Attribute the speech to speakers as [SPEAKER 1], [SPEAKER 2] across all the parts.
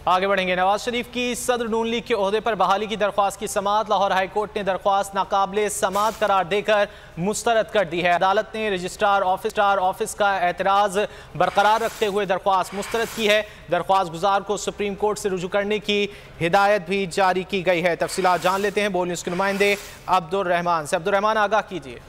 [SPEAKER 1] आगे बढ़ेंगे। नवाज शरीफ की सदर नून लीग के ओहदे पर बहाली की दरख्वास्त की समाअत। लाहौर हाई कोर्ट ने दरख्वास्त नाकाबिले समाअत करार देकर मुस्तरद कर दी है। अदालत ने रजिस्ट्रार ऑफिस का एतराज़ बरकरार रखते हुए दरख्वास्त मुस्तरद की है। दरख्वास्त गुजार को सुप्रीम कोर्ट से रुजू करने की हिदायत भी जारी की गई है। तफसीलात जान लेते हैं बोल न्यूज़ के नुमाइंदे अब्दुर्रहमान से। अब्दुर्रहमान, आगाह कीजिए।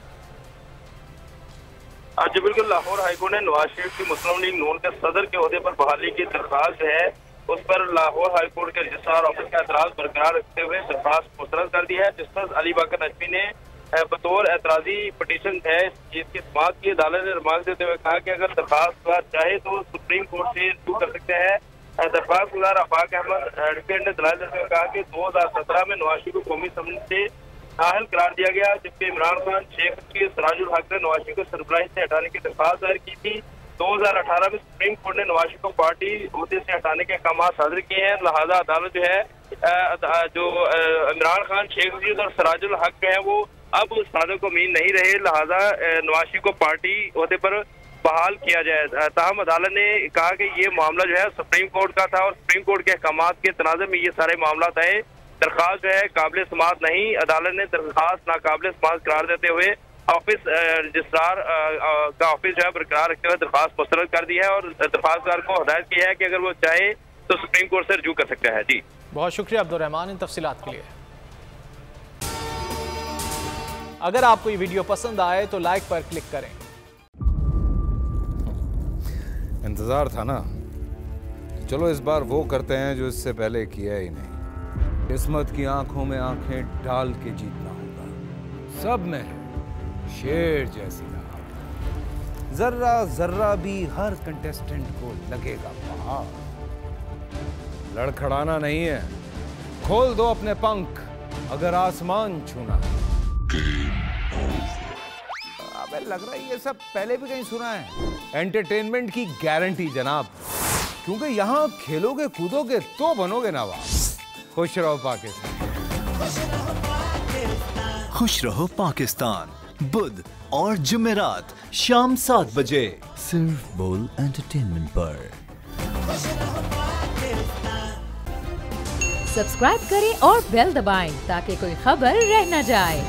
[SPEAKER 2] जी बिल्कुल, लाहौर हाईकोर्ट ने नवाज शरीफ की मुस्लिम लीग नून के सदर के ओहदे पर बहाली की दरख्वास्त है उस पर लाहौर हाईकोर्ट के रजिस्ट्रार ऑफिस का एतराज बरकरार रखते हुए दरख्वास्त मुस्तरद कर दी है। जस्टिस अली बाकर नजमी ने बतौर एतराजी पटिशन है जिसकी समाअत की। अदालत ने रिमार्क देते हुए कहा कि अगर दरख्वास्त चाहे तो सुप्रीम कोर्ट से रुजू कर सकते हैं। दरख्वास्त गुजार आफाक अहमद एडवोकेट ने दलाल देते हुए कहा कि 2017 में नवाज शरीफ को कौमी असम्बली से नाअहल करार दिया गया, जबकि इमरान खान, शेख की सराजुल हक ने नवाज शरीफ को सरबराही से हटाने की दरख्वास्त दायर की थी। 2018 में सुप्रीम कोर्ट ने नवाज शरीफ को पार्टी ओहदे से हटाने के अहकाम सादर किए हैं। लिहाजा अदालत जो है जो इमरान खान, शेख रशीद और सराजुल हक जो है वो अब उस सादर को मीन नहीं रहे। लिहाजा नवाज शरीफ को पार्टी ओहदे पर बहाल किया जाए। ताहम अदालत ने कहा कि ये मामला जो है सुप्रीम कोर्ट का था और सुप्रीम कोर्ट के अहकाम के तनाज़ुर में ये सारे मामला आए। दरख्वास्त जो है काबिल समाअत नहीं। अदालत ने दरख्वास्त नाकाबिल समाअत करार देते हुए ऑफिस रजिस्ट्रार का ऑफिस जो है बरकरार रखते हुए दरख्वास्त मुस्तरद कर दी है और दरख्वास्तदार को हदायत की है कि अगर वो चाहे तो सुप्रीम कोर्ट से रुजू कर सकता है। जी
[SPEAKER 1] बहुत शुक्रिया अब्दुर्रहमान इन तफसीलात के लिए। अगर आपको ये वीडियो पसंद आए तो लाइक पर क्लिक करें।
[SPEAKER 3] इंतजार था ना, चलो इस बार वो करते हैं जो इससे पहले किया ही नहीं। किस्मत की आंखों में आंखें डाल के जीतना होगा। सब में है शेर जैसी राह, जर्रा जर्रा भी हर कंटेस्टेंट को लगेगा पहाड़। लड़खड़ाना नहीं है, खोल दो अपने पंख अगर आसमान छूना है। अबे लग रहा है ये सब पहले भी कहीं सुना है। एंटरटेनमेंट की गारंटी जनाब, क्योंकि यहाँ खेलोगे कूदोगे तो बनोगे नवाब। खुश रहो पाकिस्तान।
[SPEAKER 4] खुश रहो पाकिस्तान, बुध और जुमेरात शाम 7 बजे सिर्फ बोल एंटरटेनमेंट पर।
[SPEAKER 5] सब्सक्राइब करें और बेल दबाएं ताकि कोई खबर रह न जाए।